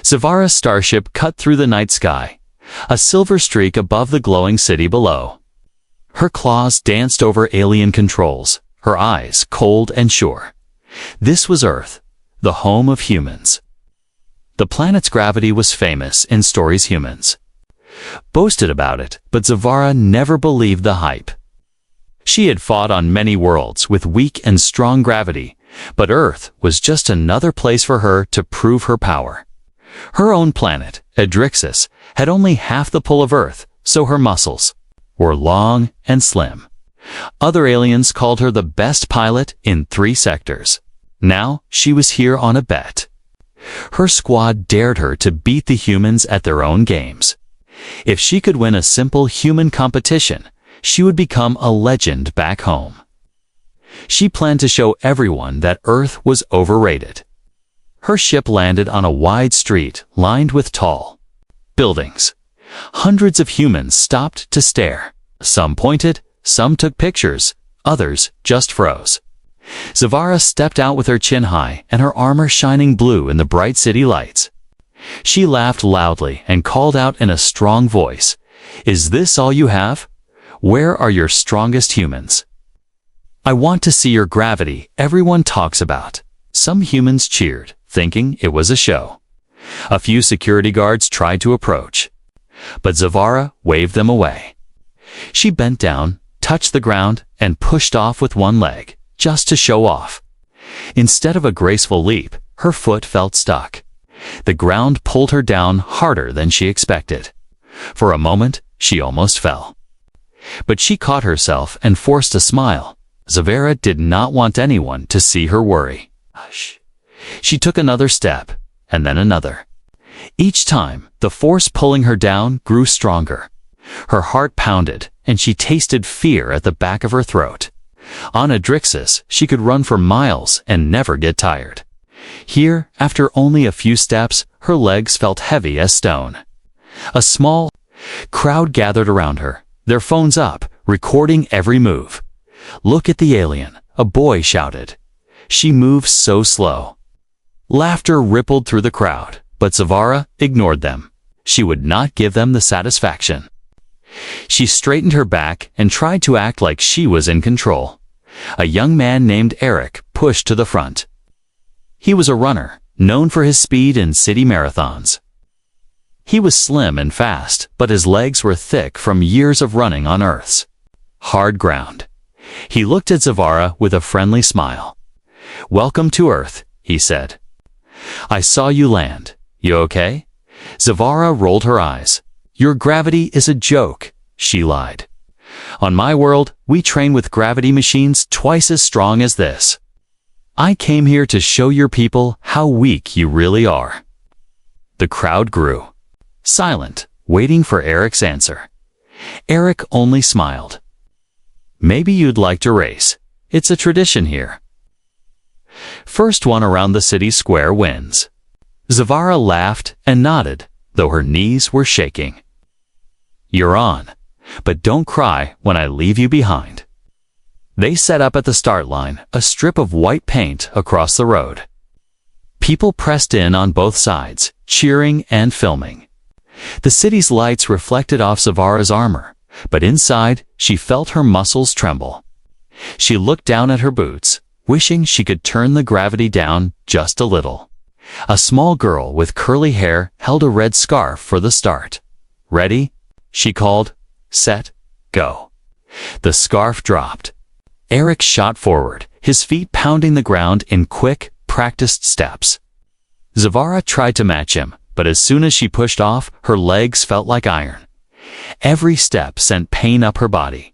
Zavara's starship cut through the night sky, a silver streak above the glowing city below. Her claws danced over alien controls, her eyes cold and sure. This was Earth, the home of humans. The planet's gravity was famous in stories humans boasted about it, but Zavara never believed the hype. She had fought on many worlds with weak and strong gravity, but Earth was just another place for her to prove her power. Her own planet, Adrixis, had only half the pull of Earth, so her muscles were long and slim. Other aliens called her the best pilot in 3 sectors. Now she was here on a bet. Her squad dared her to beat the humans at their own games. If she could win a simple human competition, she would become a legend back home. She planned to show everyone that Earth was overrated. Her ship landed on a wide street lined with tall buildings. Hundreds of humans stopped to stare. Some pointed, some took pictures, others just froze. Zavara stepped out with her chin high and her armor shining blue in the bright city lights. She laughed loudly and called out in a strong voice, "Is this all you have? Where are your strongest humans? I want to see your gravity everyone talks about." Some humans cheered, thinking it was a show. A few security guards tried to approach, but Zavara waved them away. She bent down, touched the ground, and pushed off with one leg, just to show off. Instead of a graceful leap, her foot felt stuck. The ground pulled her down harder than she expected. For a moment, she almost fell. But she caught herself and forced a smile. Zavara did not want anyone to see her worry. Hush. She took another step, and then another. Each time, the force pulling her down grew stronger. Her heart pounded, and she tasted fear at the back of her throat. On Adrixis, she could run for miles and never get tired. Here, after only a few steps, her legs felt heavy as stone. A small crowd gathered around her, their phones up, recording every move. "Look at the alien," a boy shouted. "She moves so slow." Laughter rippled through the crowd, but Zavara ignored them. She would not give them the satisfaction. She straightened her back and tried to act like she was in control. A young man named Eric pushed to the front. He was a runner, known for his speed in city marathons. He was slim and fast, but his legs were thick from years of running on Earth's hard ground. He looked at Zavara with a friendly smile. "Welcome to Earth," he said. "I saw you land. You okay?" Zavara rolled her eyes. "Your gravity is a joke," she lied. "On my world, we train with gravity machines twice as strong as this. I came here to show your people how weak you really are." The crowd grew silent, waiting for Eric's answer. Eric only smiled. "Maybe you'd like to race. It's a tradition here. First one around the city square wins." Zavara laughed and nodded, though her knees were shaking. "You're on, but don't cry when I leave you behind." They set up at the start line, a strip of white paint across the road. People pressed in on both sides, cheering and filming. The city's lights reflected off Zavara's armor, but inside she felt her muscles tremble. She looked down at her boots, wishing she could turn the gravity down just a little. A small girl with curly hair held a red scarf for the start. "Ready?" she called. "Set, go." The scarf dropped. Eric shot forward, his feet pounding the ground in quick, practiced steps. Zavara tried to match him, but as soon as she pushed off, her legs felt like iron. Every step sent pain up her body.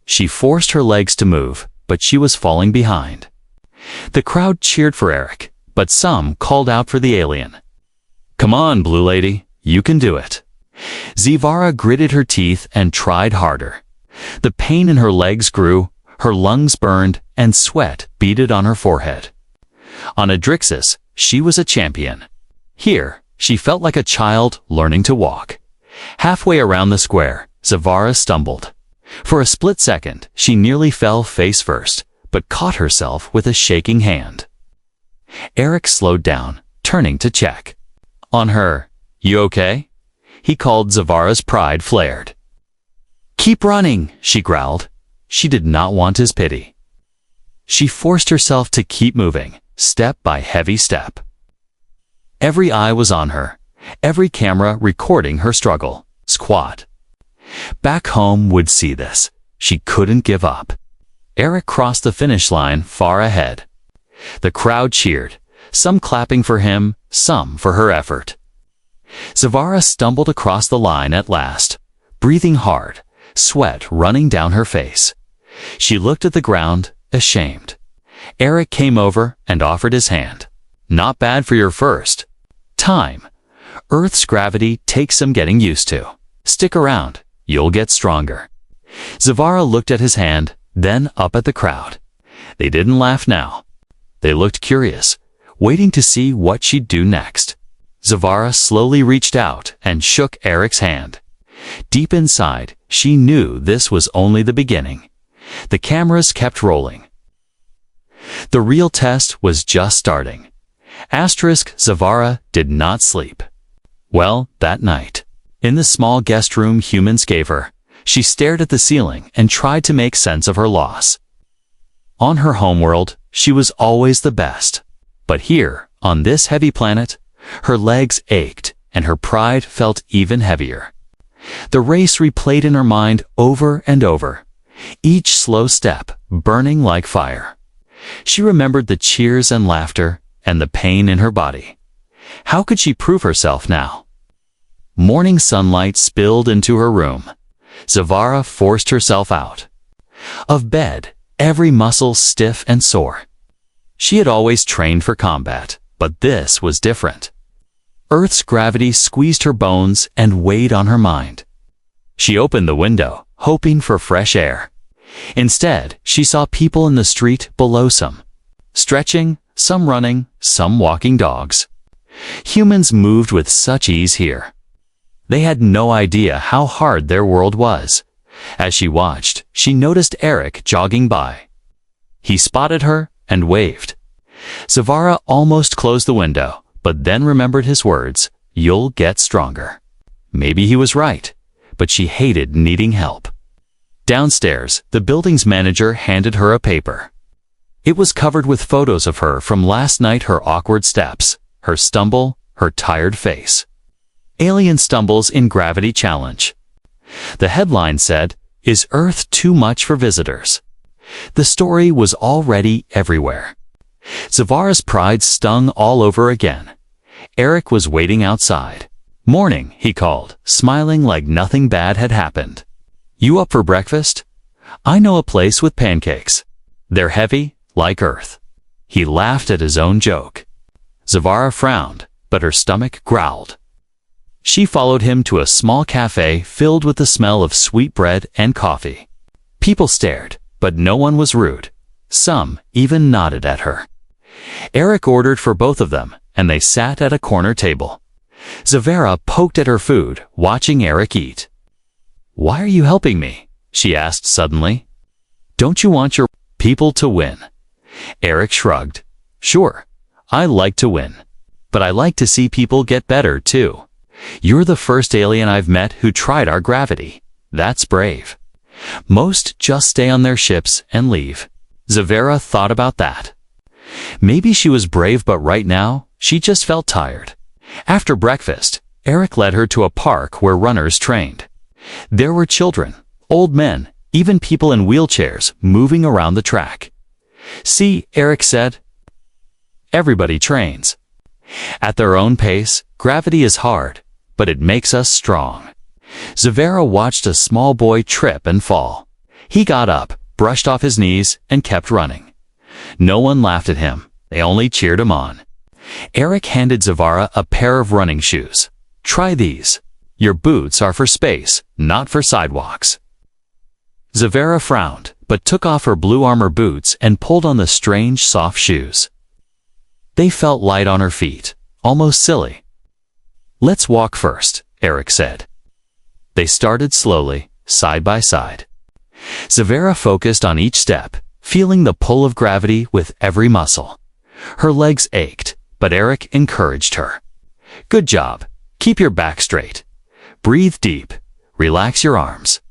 She forced her legs to move, but she was falling behind. The crowd cheered for Eric, but some called out for the alien. "Come on, Blue Lady, you can do it." Zavara gritted her teeth and tried harder. The pain in her legs grew, her lungs burned, and sweat beaded on her forehead. On Adrixis, she was a champion. Here, she felt like a child learning to walk. Halfway around the square, Zavara stumbled. For a split second, she nearly fell face first, but caught herself with a shaking hand. Eric slowed down, turning to check. on her. You okay? He called. Zavara's pride flared. Keep running, she growled. She did not want his pity. She forced herself to keep moving, step by heavy step. Every eye was on her, every camera recording her struggle. Squat. Back home would see this. She couldn't give up. Eric crossed the finish line far ahead. The crowd cheered, some clapping for him, some for her effort. Zavara stumbled across the line at last, breathing hard, sweat running down her face. She looked at the ground, ashamed. Eric came over and offered his hand. Not bad for your first time. Earth's gravity takes some getting used to. Stick around, you'll get stronger. Zavara looked at his hand, then up at the crowd. They didn't laugh now. They looked curious, waiting to see what she'd do next. Zavara slowly reached out and shook Eric's hand. Deep inside, she knew this was only the beginning. The cameras kept rolling. The real test was just starting. Zavara did not sleep. Well, that night, in the small guest room humans gave her, she stared at the ceiling and tried to make sense of her loss. On her homeworld, she was always the best. But here, on this heavy planet, her legs ached and her pride felt even heavier. The race replayed in her mind over and over, each slow step burning like fire. She remembered the cheers and laughter and the pain in her body. How could she prove herself now? Morning sunlight spilled into her room. Zavara forced herself out of bed, every muscle stiff and sore. She had always trained for combat, but this was different. Earth's gravity squeezed her bones and weighed on her mind. She opened the window, hoping for fresh air. Instead, she saw people in the street below some, stretching, some running, some walking dogs. Humans moved with such ease here. They had no idea how hard their world was. As she watched, she noticed Eric jogging by. He spotted her and waved. Zavara almost closed the window, but then remembered his words, "You'll get stronger." Maybe he was right, but she hated needing help. Downstairs, the building's manager handed her a paper. It was covered with photos of her from last night, her awkward steps, her stumble, her tired face. Alien stumbles in gravity challenge. The headline said, "Is Earth too much for visitors?" The story was already everywhere. Zavara's pride stung all over again. Eric was waiting outside. "Morning," he called, smiling like nothing bad had happened. "You up for breakfast? I know a place with pancakes. They're heavy, like Earth." He laughed at his own joke. Zavara frowned, but her stomach growled. She followed him to a small cafe filled with the smell of sweet bread and coffee. People stared, but no one was rude. Some even nodded at her. Eric ordered for both of them, and they sat at a corner table. Zavara poked at her food, watching Eric eat. "Why are you helping me?" she asked suddenly. "Don't you want your people to win?" Eric shrugged. "Sure, I like to win. But I like to see people get better too. You're the first alien I've met who tried our gravity. That's brave. Most just stay on their ships and leave." Zavara thought about that. Maybe she was brave, but right now, she just felt tired. After breakfast, Eric led her to a park where runners trained. There were children, old men, even people in wheelchairs moving around the track. "See," Eric said, "everybody trains. At their own pace, gravity is hard, but it makes us strong." Zavara watched a small boy trip and fall. He got up, brushed off his knees, and kept running. No one laughed at him, they only cheered him on. Eric handed Zavara a pair of running shoes. "Try these. Your boots are for space, not for sidewalks." Zavara frowned, but took off her blue armor boots and pulled on the strange, soft shoes. They felt light on her feet, almost silly. "Let's walk first," Eric said. They started slowly, side by side. Zavara focused on each step, feeling the pull of gravity with every muscle. Her legs ached, but Eric encouraged her. Good job. Keep your back straight. Breathe deep. Relax your arms.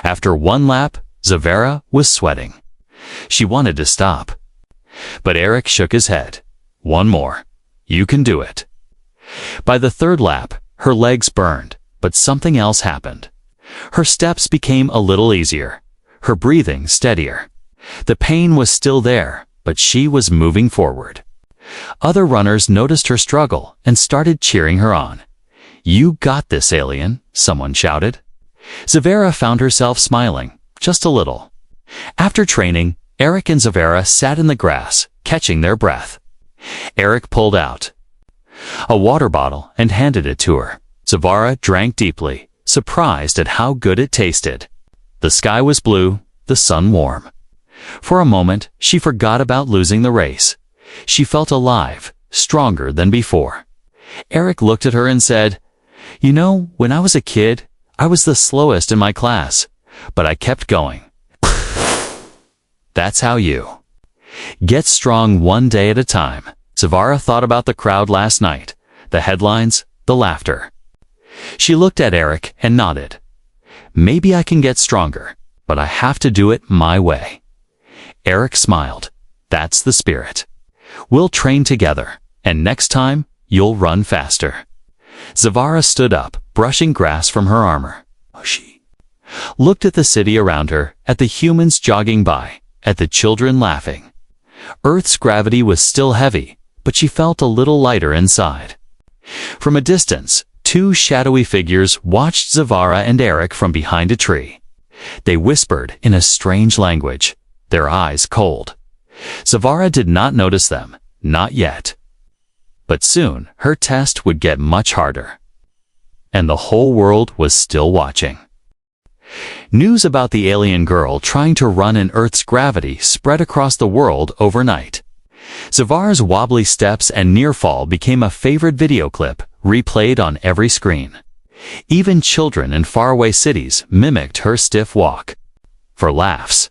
After one lap, Zavara was sweating. She wanted to stop. But Eric shook his head. One more. You can do it. By the third lap, her legs burned, but something else happened. Her steps became a little easier, her breathing steadier. The pain was still there, but she was moving forward. Other runners noticed her struggle and started cheering her on. You got this, alien, someone shouted. Zavara found herself smiling, just a little. After training, Eric and Zavara sat in the grass, catching their breath. Eric pulled out a water bottle and handed it to her. Zavara drank deeply, surprised at how good it tasted. The sky was blue, the sun warm. For a moment, she forgot about losing the race. She felt alive, stronger than before. Eric looked at her and said, "You know, when I was a kid, I was the slowest in my class, but I kept going." That's how you get strong one day at a time. Zavara thought about the crowd last night, the headlines, the laughter. She looked at Eric and nodded. Maybe I can get stronger, but I have to do it my way. Eric smiled. That's the spirit. We'll train together, and next time, you'll run faster. Zavara stood up, brushing grass from her armor. She looked at the city around her, at the humans jogging by, at the children laughing. Earth's gravity was still heavy, but she felt a little lighter inside. From a distance, two shadowy figures watched Zavara and Eric from behind a tree. They whispered in a strange language, their eyes cold. Zavara did not notice them, not yet. But soon, her test would get much harder. And the whole world was still watching. News about the alien girl trying to run in Earth's gravity spread across the world overnight. Zavara's wobbly steps and near fall became a favorite video clip, replayed on every screen. Even children in faraway cities mimicked her stiff walk. For laughs.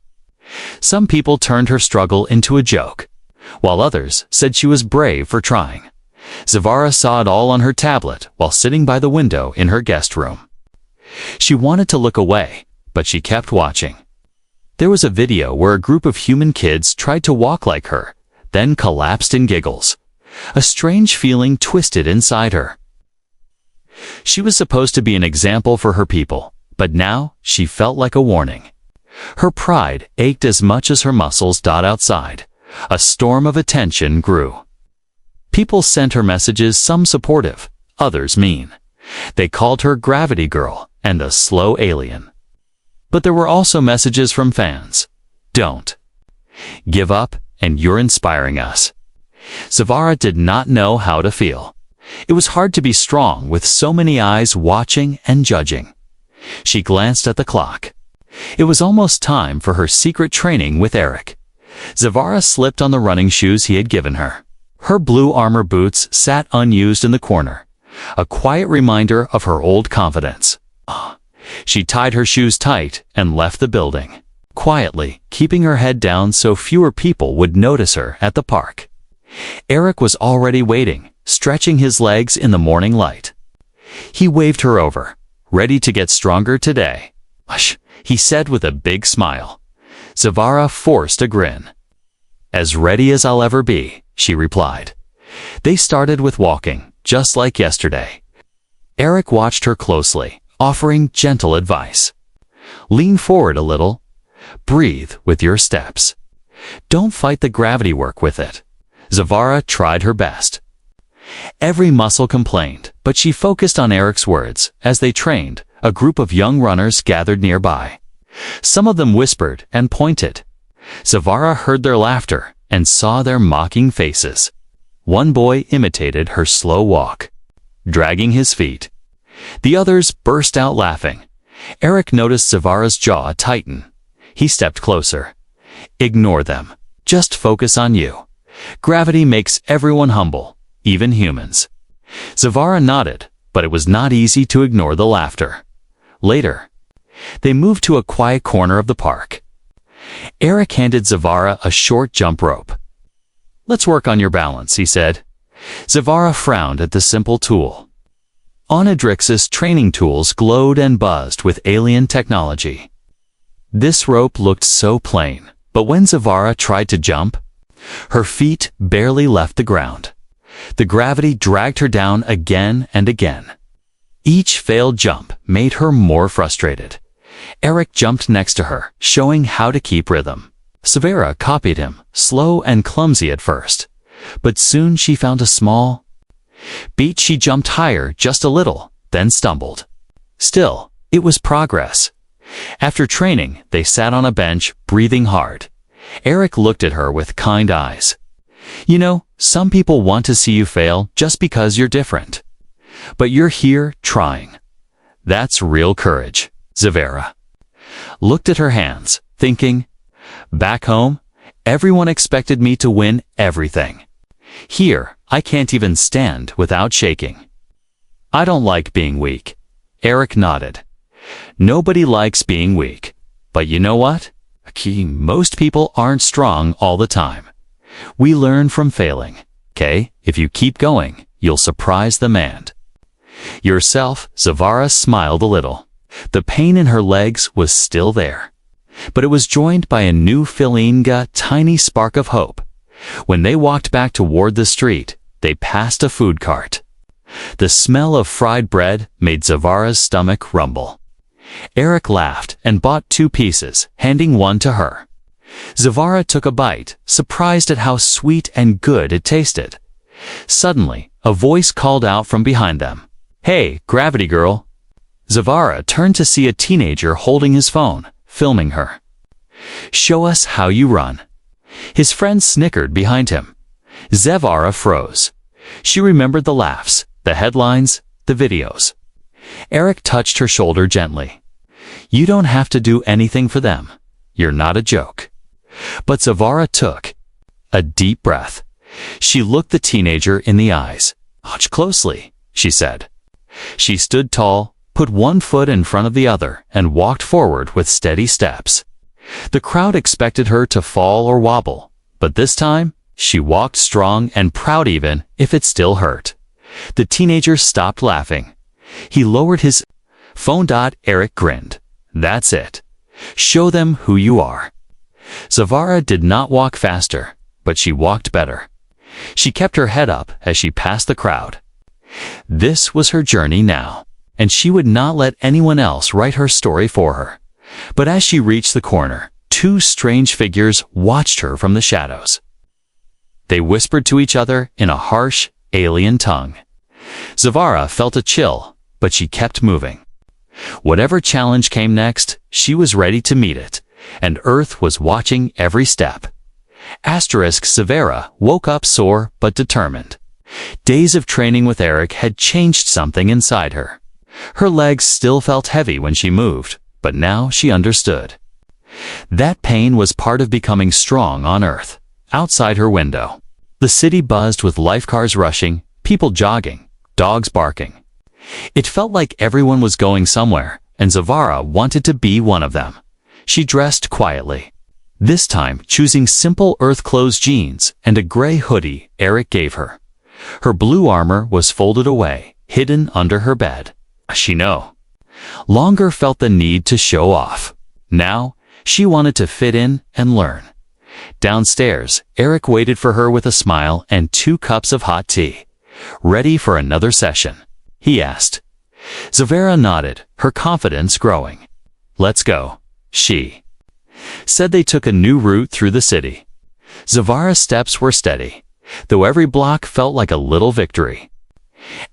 Some people turned her struggle into a joke, while others said she was brave for trying. Zavara saw it all on her tablet while sitting by the window in her guest room. She wanted to look away, but she kept watching. There was a video where a group of human kids tried to walk like her, then collapsed in giggles. A strange feeling twisted inside her. She was supposed to be an example for her people, but now she felt like a warning. Her pride ached as much as her muscles outside. A storm of attention grew. People sent her messages, some supportive, others mean. They called her Gravity Girl and the slow alien. But there were also messages from fans. Don't give up, and you're inspiring us. Zavara did not know how to feel. It was hard to be strong with so many eyes watching and judging. She glanced at the clock. It was almost time for her secret training with Eric. Zavara slipped on the running shoes he had given her. Her blue armor boots sat unused in the corner, a quiet reminder of her old confidence. She tied her shoes tight and left the building, quietly, keeping her head down so fewer people would notice her at the park. Eric was already waiting, stretching his legs in the morning light. He waved her over, ready to get stronger today. "Hush," he said with a big smile. Zavara forced a grin. "As ready as I'll ever be," she replied. They started with walking, just like yesterday. Eric watched her closely, offering gentle advice. "Lean forward a little. Breathe with your steps. Don't fight the gravity, work with it." Zavara tried her best. Every muscle complained, but she focused on Eric's words. As they trained, a group of young runners gathered nearby. Some of them whispered and pointed. Zavara heard their laughter and saw their mocking faces. One boy imitated her slow walk, dragging his feet. The others burst out laughing. Eric noticed Zavara's jaw tighten. He stepped closer. "Ignore them. Just focus on you. Gravity makes everyone humble, even humans." Zavara nodded, but it was not easy to ignore the laughter. Later, they moved to a quiet corner of the park. Eric handed Zavara a short jump rope. "Let's work on your balance," he said. Zavara frowned at the simple tool. Onidrix's training tools glowed and buzzed with alien technology. This rope looked so plain, but when Zavara tried to jump, her feet barely left the ground. The gravity dragged her down again and again. Each failed jump made her more frustrated. Eric jumped next to her, showing how to keep rhythm. Zavara copied him, slow and clumsy at first, but soon she found a small beat. She jumped higher just a little, then stumbled. Still, it was progress. After training, they sat on a bench, breathing hard. Eric looked at her with kind eyes. You know, some people want to see you fail just because you're different. But you're here trying. That's real courage. Zavara looked at her hands, thinking, back home, everyone expected me to win everything. Here, I can't even stand without shaking. I don't like being weak. Eric nodded. Nobody likes being weak. But you know what? Most people aren't strong all the time. We learn from failing. Okay? If you keep going, you'll surprise the man. Yourself, Zavara smiled a little. The pain in her legs was still there. But it was joined by a new tiny spark of hope. When they walked back toward the street, they passed a food cart. The smell of fried bread made Zavara's stomach rumble. Eric laughed and bought 2 pieces, handing one to her. Zavara took a bite, surprised at how sweet and good it tasted. Suddenly, a voice called out from behind them. Hey, Gravity Girl! Zavara turned to see a teenager holding his phone, filming her. Show us how you run. His friend snickered behind him. Zavara froze. She remembered the laughs, the headlines, the videos. Eric touched her shoulder gently. You don't have to do anything for them. You're not a joke. But Zavara took a deep breath. She looked the teenager in the eyes. Watch closely, she said. She stood tall, put one foot in front of the other, and walked forward with steady steps. The crowd expected her to fall or wobble, but this time, she walked strong and proud even if it still hurt. The teenager stopped laughing. He lowered his phone. Eric grinned. That's it. Show them who you are. Zavara did not walk faster, but she walked better. She kept her head up as she passed the crowd. This was her journey now, and she would not let anyone else write her story for her. But as she reached the corner, 2 strange figures watched her from the shadows. They whispered to each other in a harsh, alien tongue. Zavara felt a chill, but she kept moving. Whatever challenge came next, she was ready to meet it, and Earth was watching every step. Zavara woke up sore but determined. Days of training with Eric had changed something inside her. Her legs still felt heavy when she moved, but now she understood. That pain was part of becoming strong on Earth. Outside her window, the city buzzed with lifecars rushing, people jogging, dogs barking. It felt like everyone was going somewhere, and Zavara wanted to be one of them. She dressed quietly, this time choosing simple earth-clothes jeans and a gray hoodie Eric gave her. Her blue armor was folded away, hidden under her bed. She no longer felt the need to show off. Now, she wanted to fit in and learn. Downstairs, Eric waited for her with a smile and 2 cups of hot tea. Ready for another session? He asked. Zavara nodded, her confidence growing. Let's go, she said. They took a new route through the city. Zavara's steps were steady, though every block felt like a little victory.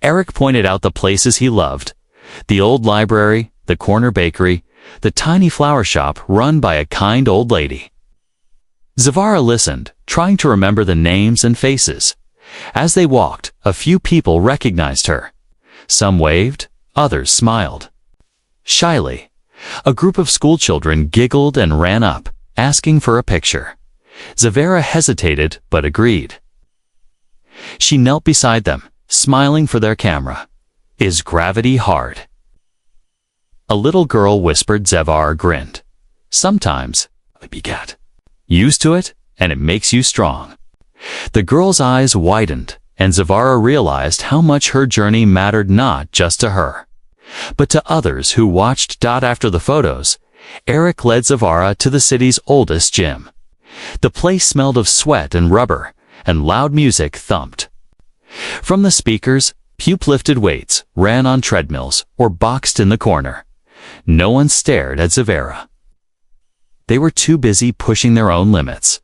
Eric pointed out the places he loved: the old library, the corner bakery, the tiny flower shop run by a kind old lady. Zavara listened, trying to remember the names and faces. As they walked, a few people recognized her. Some waved, others smiled. Shyly, a group of schoolchildren giggled and ran up, asking for a picture. Zavara hesitated but agreed. She knelt beside them, smiling for their camera. Is gravity hard? A little girl whispered. Zavara grinned. Sometimes, used to it, and it makes you strong. The girl's eyes widened, and Zavara realized how much her journey mattered not just to her, but to others who watched. After the photos, Eric led Zavara to the city's oldest gym. The place smelled of sweat and rubber, and loud music thumped. From the speakers, lifted weights, ran on treadmills, or boxed in the corner. No one stared at Zavara. They were too busy pushing their own limits.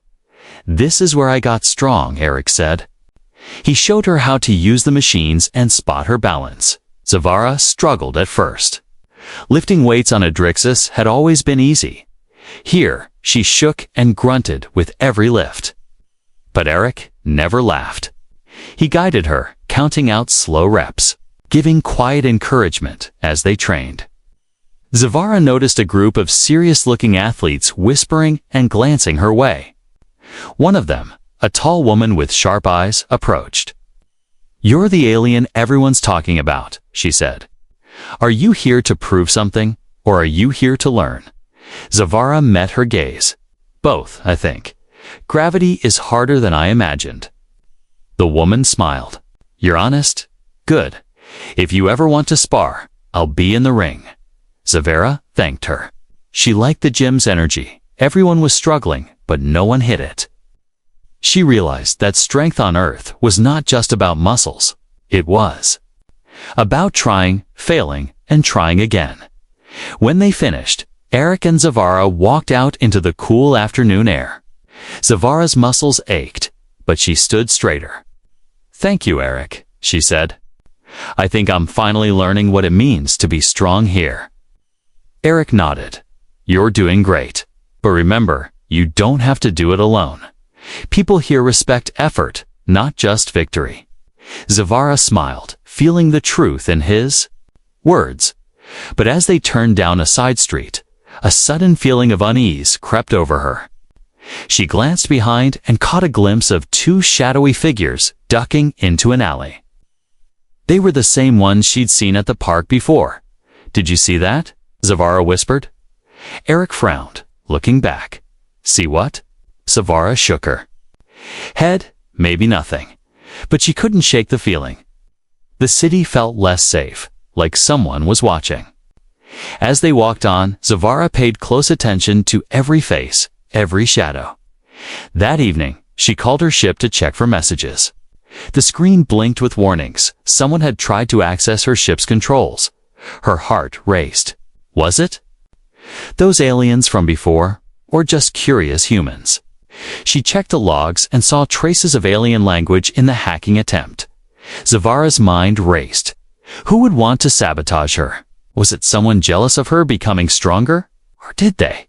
"This is where I got strong," Eric said. He showed her how to use the machines and spot her balance. Zavara struggled at first. Lifting weights on Adrixis had always been easy. Here, she shook and grunted with every lift. But Eric never laughed. He guided her, counting out slow reps, giving quiet encouragement as they trained. Zavara noticed a group of serious-looking athletes whispering and glancing her way. One of them, a tall woman with sharp eyes, approached. "You're the alien everyone's talking about," she said. "Are you here to prove something, or are you here to learn?" Zavara met her gaze. "Both, I think. Gravity is harder than I imagined." The woman smiled. "You're honest? Good. If you ever want to spar, I'll be in the ring." Zavara thanked her. She liked the gym's energy. Everyone was struggling, but no one hit it. She realized that strength on Earth was not just about muscles. It was about trying, failing, and trying again. When they finished, Eric and Zavara walked out into the cool afternoon air. Zavara's muscles ached, but she stood straighter. "Thank you, Eric," she said. "I think I'm finally learning what it means to be strong here." Eric nodded. "You're doing great. But remember, you don't have to do it alone. People here respect effort, not just victory." Zavara smiled, feeling the truth in his words. But as they turned down a side street, a sudden feeling of unease crept over her. She glanced behind and caught a glimpse of two shadowy figures ducking into an alley. They were the same ones she'd seen at the park before. "Did you see that?" Zavara whispered. Eric frowned, looking back. "See what?" Zavara shook her head. Maybe nothing. But she couldn't shake the feeling. The city felt less safe, like someone was watching. As they walked on, Zavara paid close attention to every face, every shadow. That evening, she called her ship to check for messages. The screen blinked with warnings. Someone had tried to access her ship's controls. Her heart raced. Was it those aliens from before, or just curious humans? She checked the logs and saw traces of alien language in the hacking attempt. Zavara's mind raced. Who would want to sabotage her? Was it someone jealous of her becoming stronger? Or did they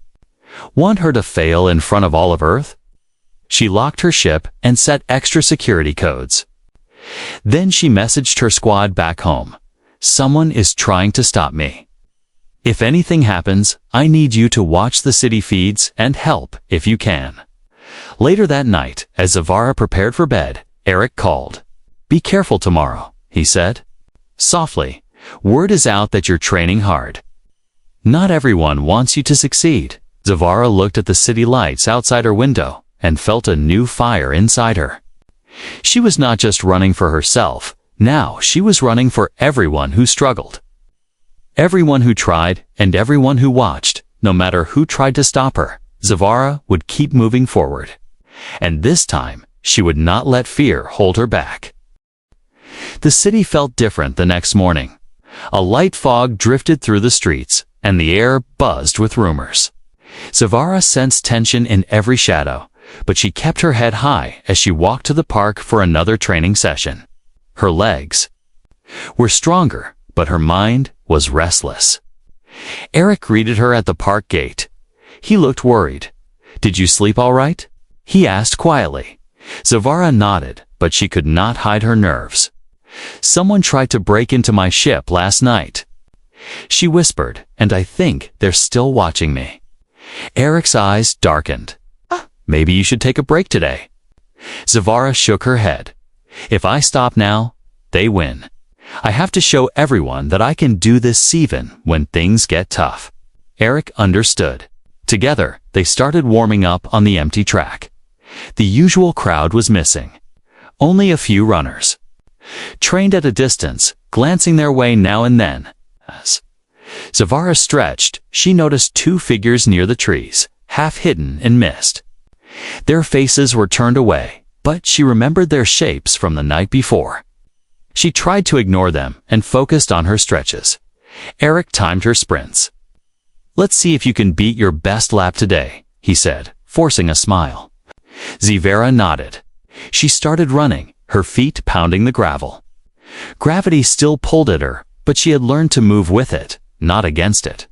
want her to fail in front of all of Earth? She locked her ship and set extra security codes. Then she messaged her squad back home. "Someone is trying to stop me. If anything happens, I need you to watch the city feeds and help if you can." Later that night, as Zavara prepared for bed, Eric called. "Be careful tomorrow," he said. Softly, "Word is out that you're training hard. Not everyone wants you to succeed." Zavara looked at the city lights outside her window and felt a new fire inside her. She was not just running for herself. Now she was running for everyone who struggled. Everyone who tried and everyone who watched. No matter who tried to stop her, Zavara would keep moving forward. And this time, she would not let fear hold her back. The city felt different the next morning. A light fog drifted through the streets, and the air buzzed with rumors. Zavara sensed tension in every shadow, but she kept her head high as she walked to the park for another training session. Her legs were stronger, but her mind was restless. Eric greeted her at the park gate. He looked worried. "Did you sleep all right?" he asked quietly. Zavara nodded, but she could not hide her nerves. "Someone tried to break into my ship last night," she whispered, "and I think they're still watching me." Eric's eyes darkened. "Maybe you should take a break today." Zavara shook her head. "If I stop now, they win. I have to show everyone that I can do this even when things get tough." Eric understood. Together, they started warming up on the empty track. The usual crowd was missing. Only a few runners. Trained at a distance, glancing their way now and then. As Zavara stretched, she noticed two figures near the trees, half hidden in mist. Their faces were turned away, but she remembered their shapes from the night before. She tried to ignore them and focused on her stretches. Eric timed her sprints. "Let's see if you can beat your best lap today," he said, forcing a smile. Zavara nodded. She started running, her feet pounding the gravel. Gravity still pulled at her, but she had learned to move with it, not against it.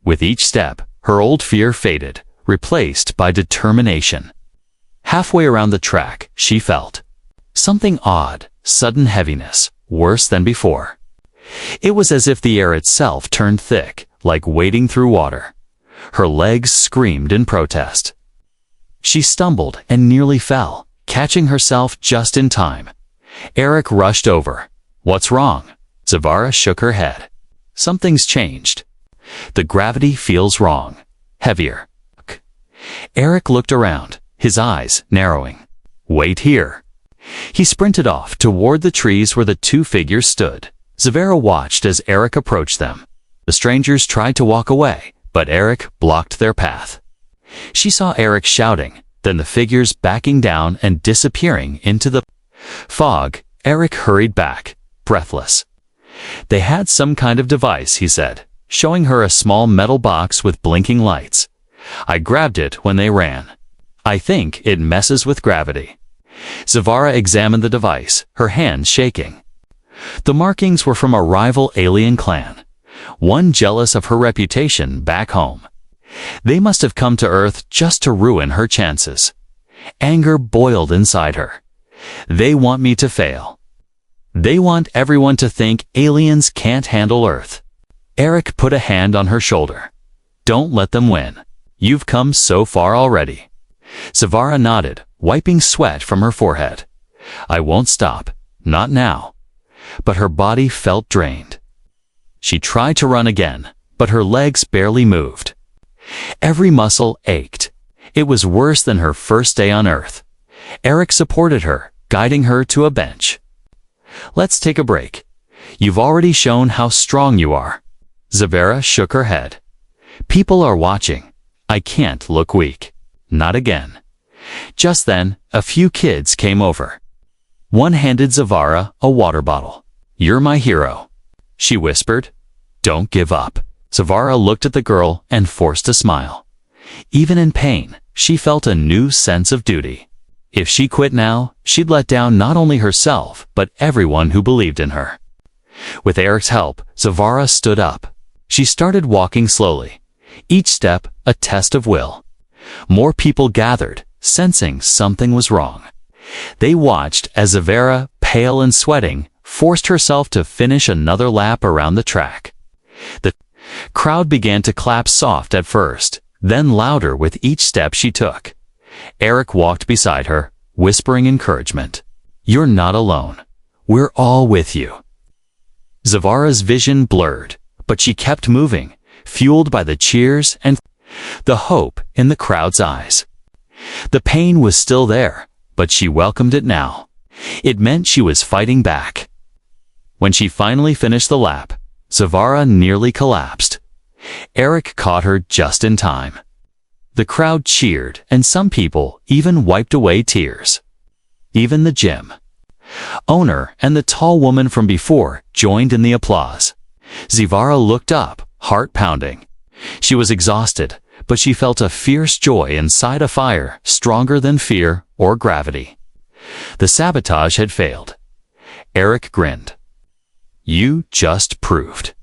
With each step, her old fear faded, replaced by determination. Halfway around the track, she felt something odd, sudden heaviness, worse than before. It was as if the air itself turned thick, like wading through water. Her legs screamed in protest. She stumbled and nearly fell, catching herself just in time. Eric rushed over. "What's wrong?" Zavara shook her head. "Something's changed. The gravity feels wrong. Heavier." Eric looked around, his eyes narrowing. "Wait here." He sprinted off toward the trees where the two figures stood. Zavara watched as Eric approached them. The strangers tried to walk away, but Eric blocked their path. She saw Eric shouting, then the figures backing down and disappearing into the fog. Eric hurried back, breathless. "They had some kind of device," he said, showing her a small metal box with blinking lights. "I grabbed it when they ran. I think it messes with gravity." Zavara examined the device, her hands shaking. The markings were from a rival alien clan, one jealous of her reputation back home. They must have come to Earth just to ruin her chances. Anger boiled inside her. "They want me to fail. They want everyone to think aliens can't handle Earth." Eric put a hand on her shoulder. "Don't let them win. You've come so far already." Zavara nodded, wiping sweat from her forehead. "I won't stop. Not now." But her body felt drained. She tried to run again, but her legs barely moved. Every muscle ached. It was worse than her first day on Earth. Eric supported her, guiding her to a bench. "Let's take a break. You've already shown how strong you are." Zavara shook her head. "People are watching. I can't look weak. Not again." Just then, a few kids came over. One handed Zavara a water bottle. "You're my hero," she whispered. "Don't give up." Zavara looked at the girl and forced a smile. Even in pain, she felt a new sense of duty. If she quit now, she'd let down not only herself, but everyone who believed in her. With Eric's help, Zavara stood up. She started walking slowly, each step a test of will. More people gathered, sensing something was wrong. They watched as Zavara, pale and sweating, forced herself to finish another lap around the track. The crowd began to clap soft at first, then louder with each step she took. Eric walked beside her, whispering encouragement. "You're not alone. We're all with you." Zavara's vision blurred, but she kept moving, fueled by the cheers and the hope in the crowd's eyes. The pain was still there, but she welcomed it now. It meant she was fighting back. When she finally finished the lap, Zavara nearly collapsed. Eric caught her just in time. The crowd cheered, and some people even wiped away tears. Even the gym owner and the tall woman from before joined in the applause. Zavara looked up, heart pounding. She was exhausted, but she felt a fierce joy inside, a fire stronger than fear or gravity. The sabotage had failed. Eric grinned. "You just proved.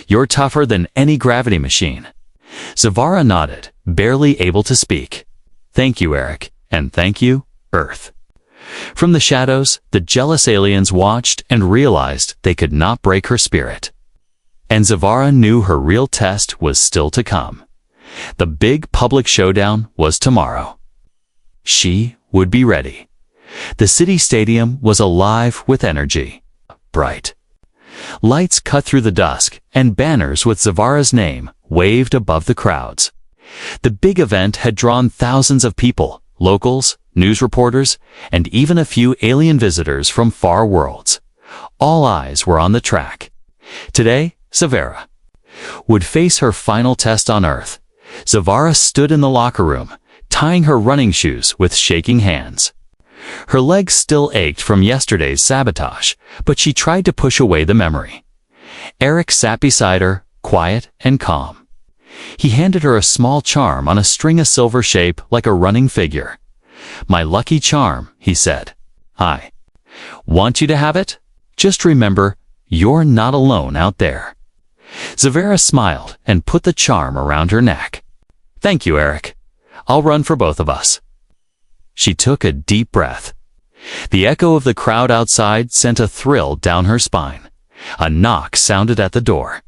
You're tougher than any gravity machine." Zavara nodded, barely able to speak. "Thank you, Eric, and thank you, Earth." From the shadows, the jealous aliens watched and realized they could not break her spirit. And Zavara knew her real test was still to come. The big public showdown was tomorrow. She would be ready. The city stadium was alive with energy. Bright lights cut through the dusk, and banners with Zavara's name waved above the crowds. The big event had drawn thousands of people, locals, news reporters, and even a few alien visitors from far worlds. All eyes were on the track. Today, Zavara would face her final test on Earth. Zavara stood in the locker room, tying her running shoes with shaking hands. Her legs still ached from yesterday's sabotage, but she tried to push away the memory. Eric sat beside her, quiet and calm. He handed her a small charm on a string of silver shape like a running figure. "My lucky charm," he said. "I want you to have it. Just remember, you're not alone out there." Zavara smiled and put the charm around her neck. "Thank you, Eric. I'll run for both of us." She took a deep breath. The echo of the crowd outside sent a thrill down her spine. A knock sounded at the door.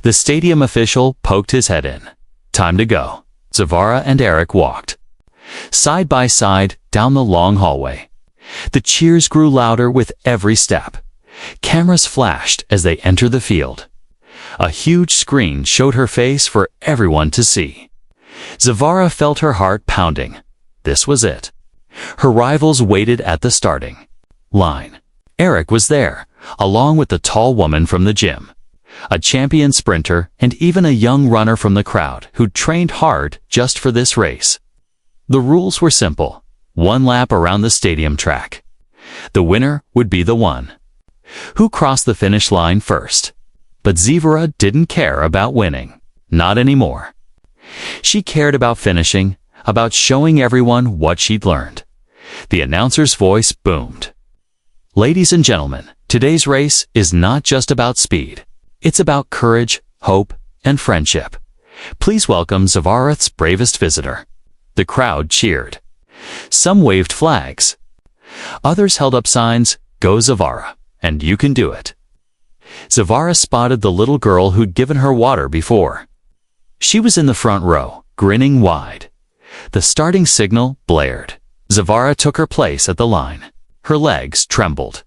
The stadium official poked his head in. Time to go. Zavara and Eric walked side by side down the long hallway. The cheers grew louder with every step. Cameras flashed as they entered the field. A huge screen showed her face for everyone to see. Zavara felt her heart pounding. This was it. Her rivals waited at the starting line. Eric was there, along with the tall woman from the gym, a champion sprinter, and even a young runner from the crowd who'd trained hard just for this race. The rules were simple. 1 lap around the stadium track. The winner would be the one who crossed the finish line first. But Zavara didn't care about winning. Not anymore. She cared about finishing, about showing everyone what she'd learned. The announcer's voice boomed. "Ladies and gentlemen, today's race is not just about speed. It's about courage, hope, and friendship. Please welcome Zavara's bravest visitor." The crowd cheered. Some waved flags. Others held up signs, "Go Zavara, and you can do it." Zavara spotted the little girl who'd given her water before. She was in the front row, grinning wide. The starting signal blared. Zavara took her place at the line. Her legs trembled.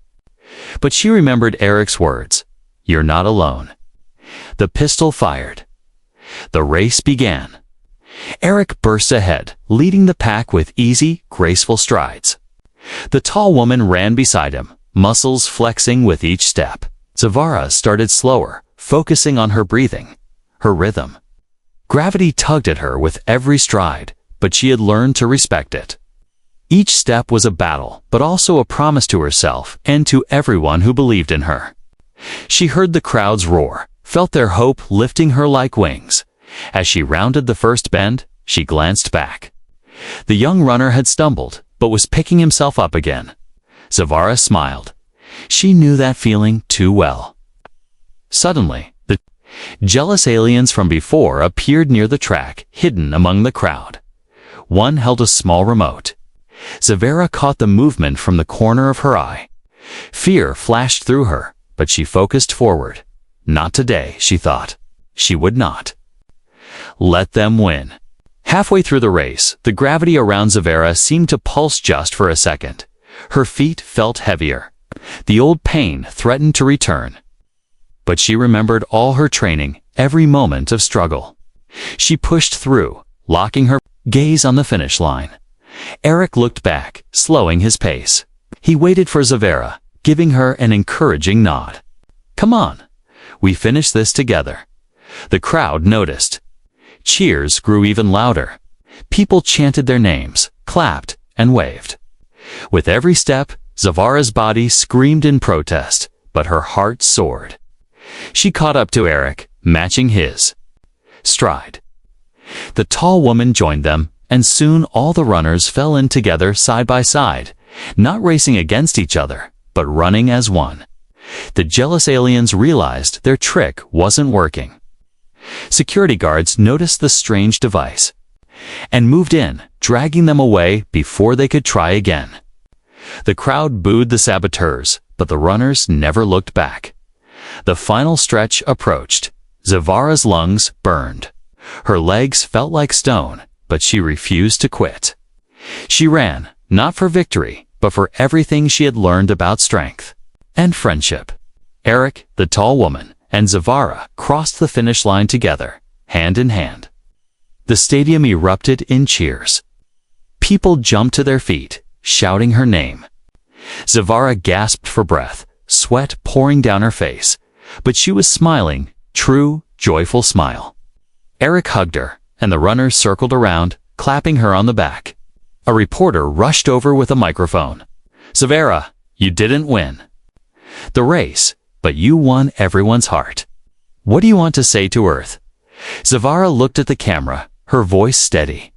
But she remembered Eric's words, "You're not alone." The pistol fired. The race began. Eric burst ahead, leading the pack with easy, graceful strides. The tall woman ran beside him, muscles flexing with each step. Zavara started slower, focusing on her breathing, her rhythm. Gravity tugged at her with every stride, but she had learned to respect it. Each step was a battle, but also a promise to herself and to everyone who believed in her. She heard the crowds roar, felt their hope lifting her like wings. As she rounded the first bend, she glanced back. The young runner had stumbled, but was picking himself up again. Zavara smiled. She knew that feeling too well. Suddenly, the jealous aliens from before appeared near the track, hidden among the crowd. One held a small remote. Zavara caught the movement from the corner of her eye. Fear flashed through her, but she focused forward. Not today, she thought. She would not let them win. Halfway through the race, the gravity around Zavara seemed to pulse just for a second. Her feet felt heavier. The old pain threatened to return. But she remembered all her training, every moment of struggle. She pushed through, locking her gaze on the finish line. Eric looked back, slowing his pace. He waited for Zavara, giving her an encouraging nod. "Come on. We finish this together." The crowd noticed. Cheers grew even louder. People chanted their names, clapped, and waved. With every step, Zavara's body screamed in protest, but her heart soared. She caught up to Eric, matching his stride. The tall woman joined them, and soon all the runners fell in together side by side, not racing against each other, but running as one. The jealous aliens realized their trick wasn't working. Security guards noticed the strange device and moved in, dragging them away before they could try again. The crowd booed the saboteurs, but the runners never looked back. The final stretch approached. Zavara's lungs burned. Her legs felt like stone, but she refused to quit. She ran, not for victory, but for everything she had learned about strength and friendship. Eric, the tall woman, and Zavara crossed the finish line together, hand in hand. The stadium erupted in cheers. People jumped to their feet, shouting her name. Zavara gasped for breath, sweat pouring down her face, but she was smiling, true, joyful smile. Eric hugged her, and the runners circled around, clapping her on the back. A reporter rushed over with a microphone. "Zavara, you didn't win the race, but you won everyone's heart. What do you want to say to Earth?" Zavara looked at the camera, her voice steady.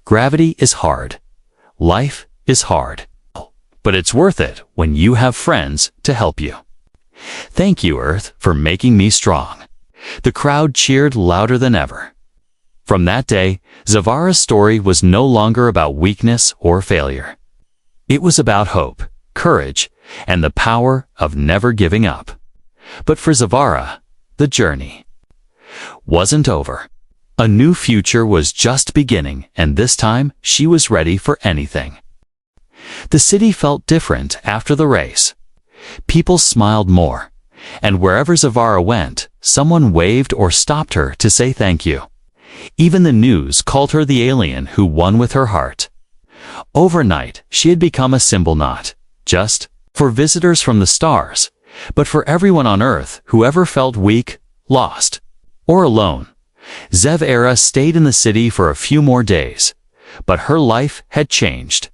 "Gravity is hard. Life is hard. But it's worth it when you have friends to help you. Thank you, Earth, for making me strong." The crowd cheered louder than ever. From that day, Zavara's story was no longer about weakness or failure. It was about hope, courage, and the power of never giving up. But for Zavara, the journey wasn't over. A new future was just beginning, and this time she was ready for anything. The city felt different after the race. People smiled more, and wherever Zavara went, someone waved or stopped her to say thank you. Even the news called her the alien who won with her heart. Overnight, she had become a symbol not just for visitors from the stars, but for everyone on Earth who ever felt weak, lost, or alone. Zavara stayed in the city for a few more days, but her life had changed.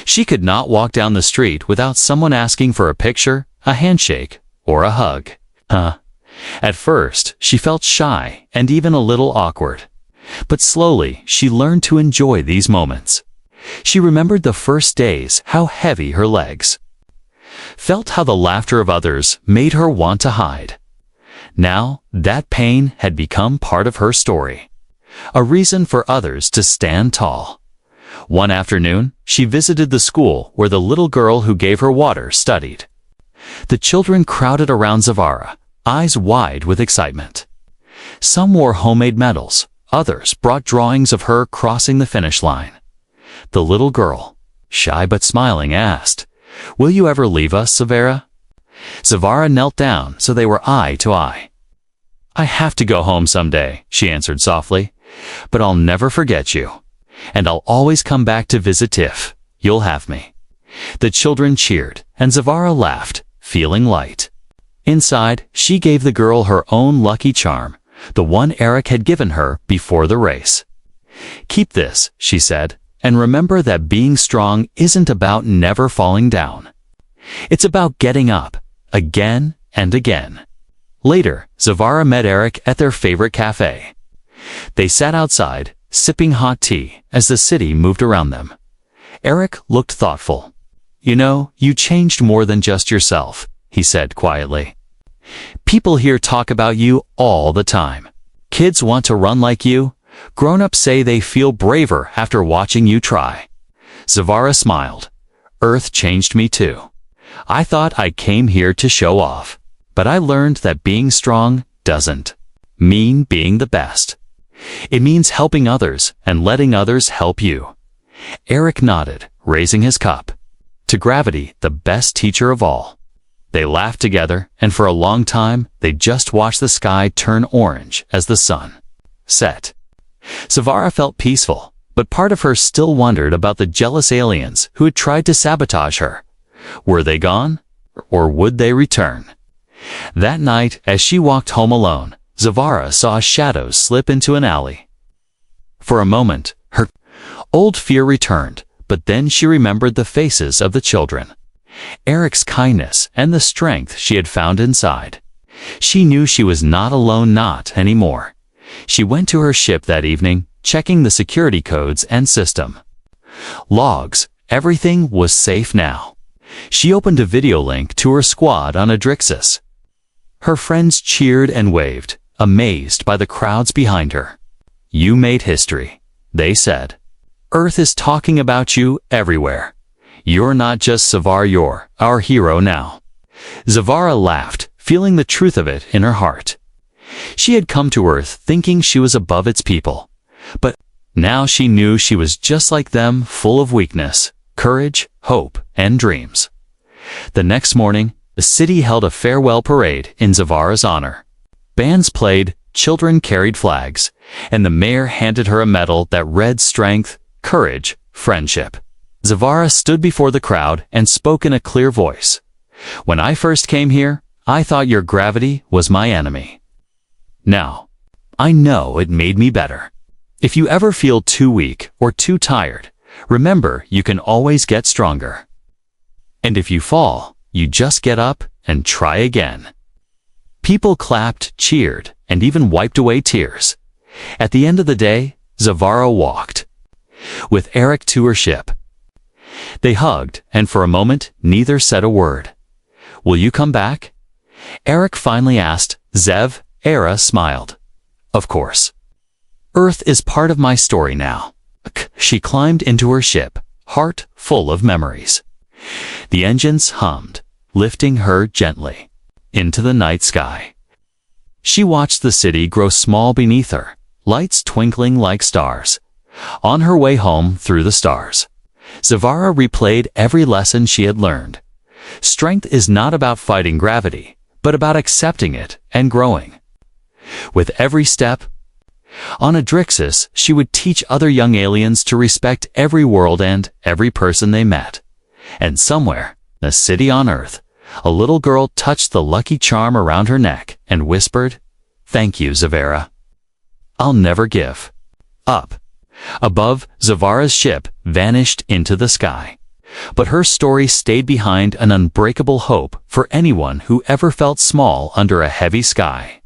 She could not walk down the street without someone asking for a picture, a handshake, or a hug. At first, she felt shy and even a little awkward. But slowly, she learned to enjoy these moments. She remembered the first days, how heavy her legs felt, how the laughter of others made her want to hide. Now, that pain had become part of her story, a reason for others to stand tall. One afternoon, she visited the school where the little girl who gave her water studied. The children crowded around Zavara, eyes wide with excitement. Some wore homemade medals, others brought drawings of her crossing the finish line. The little girl, shy but smiling, asked, "Will you ever leave us, Zavara?" Zavara knelt down so they were eye to eye. "I have to go home someday," she answered softly, "but I'll never forget you. And I'll always come back to visit if you'll have me." The children cheered, and Zavara laughed, feeling light. Inside, she gave the girl her own lucky charm, the one Eric had given her before the race. "Keep this," she said, "and remember that being strong isn't about never falling down. It's about getting up, again and again." Later, Zavara met Eric at their favorite cafe. They sat outside, sipping hot tea as the city moved around them. Eric looked thoughtful. "You know, you changed more than just yourself," he said quietly. "People here talk about you all the time. Kids want to run like you. Grown-ups say they feel braver after watching you try." Zavara smiled. "Earth changed me too. I thought I came here to show off, but I learned that being strong doesn't mean being the best. It means helping others and letting others help you." Eric nodded, raising his cup. To gravity, the best teacher of all. They laughed together, and for a long time, they just watched the sky turn orange as the sun set. Zavara felt peaceful, but part of her still wondered about the jealous aliens who had tried to sabotage her. Were they gone? Or would they return? That night, as she walked home alone, Zavara saw a shadow slip into an alley. For a moment, her old fear returned, but then she remembered the faces of the children, Eric's kindness, and the strength she had found inside. She knew she was not alone, not anymore. She went to her ship that evening, checking the security codes and system logs. Everything was safe now. She opened a video link to her squad on Adrixis. Her friends cheered and waved, amazed by the crowds behind her. "You made history," they said. "Earth is talking about you everywhere. You're not just Zavara, you're our hero now." Zavara laughed, feeling the truth of it in her heart. She had come to Earth thinking she was above its people, but now she knew she was just like them, full of weakness, courage, hope, and dreams. The next morning, the city held a farewell parade in Zavara's honor. Bands played, children carried flags, and the mayor handed her a medal that read "Strength, Courage, friendship. Zavara stood before the crowd and spoke in a clear voice. When I first came here, I thought your gravity was my enemy. Now, I know it made me better. If you ever feel too weak or too tired, remember you can always get stronger. And if you fall, you just get up and try again. People clapped, cheered, and even wiped away tears. At the end of the day, Zavara walked with Eric to her ship. They hugged, and for a moment, neither said a word. Will you come back? Eric finally asked. Zev, Era smiled. Of course. Earth is part of my story now. She climbed into her ship, heart full of memories. The engines hummed, lifting her gently into the night sky. She watched the city grow small beneath her, lights twinkling like stars. On her way home through the stars, Zavara replayed every lesson she had learned. Strength is not about fighting gravity, but about accepting it and growing. With every step on Adrixis, she would teach other young aliens to respect every world and every person they met. And somewhere, in a city on Earth, a little girl touched the lucky charm around her neck and whispered, "Thank you, Zavara. I'll never give up." Above, Zavara's ship vanished into the sky. But her story stayed behind an unbreakable hope for anyone who ever felt small under a heavy sky.